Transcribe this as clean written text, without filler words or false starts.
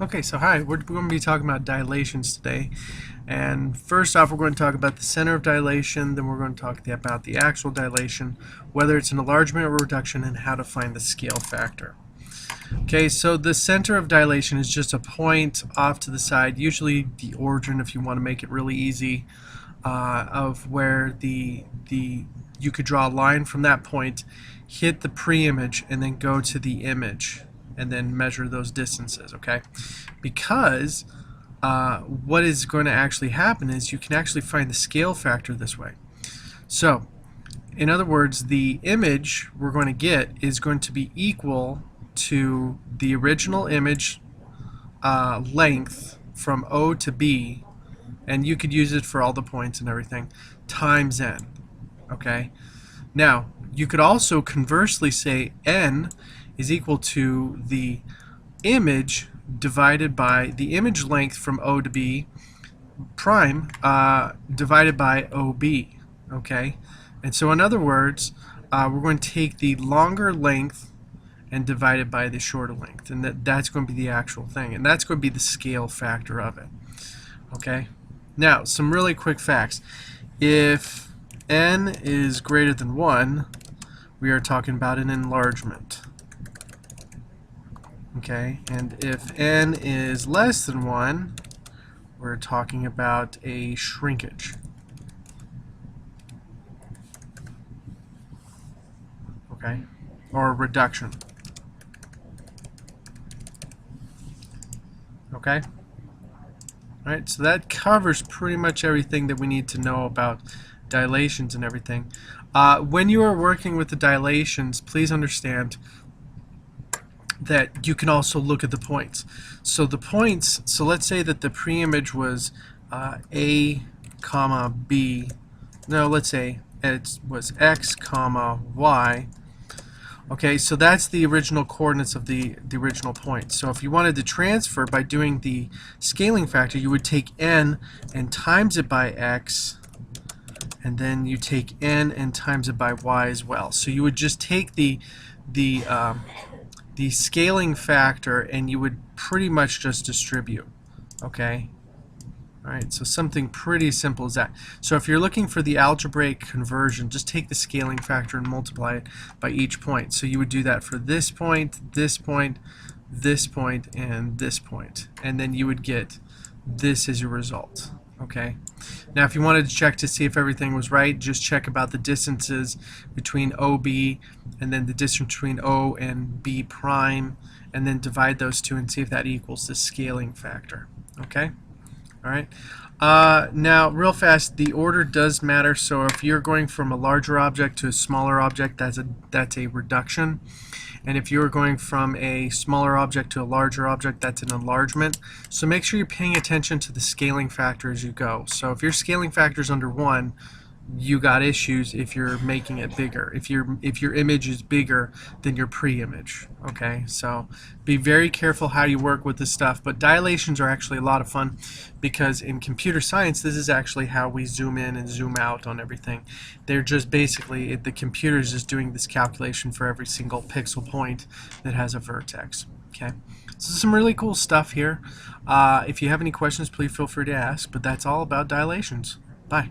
Okay, so hi, we're going to be talking about dilations today. And first off, we're going to talk about the center of dilation, then we're going to talk about the actual dilation, whether it's an enlargement or reduction, and how to find the scale factor. Okay, so the center of dilation is just a point off to the side, usually the origin if you want to make it really easy, of where you could draw a line from that point, hit the pre-image, and then go to the image, and then measure those distances, okay? Because what is going to actually happen is you can actually find the scale factor this way. So, in other words, the image we're going to get is going to be equal to the original image length from O to B, and you could use it for all the points and everything, times n, okay? Now, you could also conversely say n is equal to the image divided by the image length from O to B prime divided by OB, okay? And so in other words, we're going to take the longer length and divide it by the shorter length, and that's going to be the actual thing, and that's going to be the scale factor of it, okay? Now, some really quick facts. If n is greater than 1, we are talking about an enlargement. Okay, and if n is less than 1, we're talking about a shrinkage. Okay, or a reduction. Okay? Alright, so that covers pretty much everything that we need to know about dilations and everything. When you are working with the dilations, please understand that you can also look at the points. So the points, so let's say that the pre-image was A, comma, B. No, let's say it was X, comma, Y. Okay, so that's the original coordinates of the original point. So if you wanted to transfer by doing the scaling factor, you would take n and times it by x, and then you take n and times it by y as well. So you would just take the scaling factor and you would pretty much just distribute. Okay? Alright, so something pretty simple as that. So if you're looking for the algebraic conversion, just take the scaling factor and multiply it by each point. So you would do that for this point, this point, this point, and this point. And then you would get this as your result. Okay. Now if you wanted to check to see if everything was right, just check about the distances between OB and then the distance between O and B prime, and then divide those two and see if that equals the scaling factor. Okay? Alright. Now, real fast, the order does matter. So if you're going from a larger object to a smaller object, that's a reduction. And if you're going from a smaller object to a larger object, that's an enlargement. So make sure you're paying attention to the scaling factor as you go. So if your scaling factor is under 1, you got issues if you're making it bigger. If your image is bigger than your pre-image. Okay, so be very careful how you work with this stuff. But dilations are actually a lot of fun because in computer science, this is actually how we zoom in and zoom out on everything. They're just basically, the computer is just doing this calculation for every single pixel point that has a vertex. Okay, so some really cool stuff here. If you have any questions, please feel free to ask. But that's all about dilations. Bye.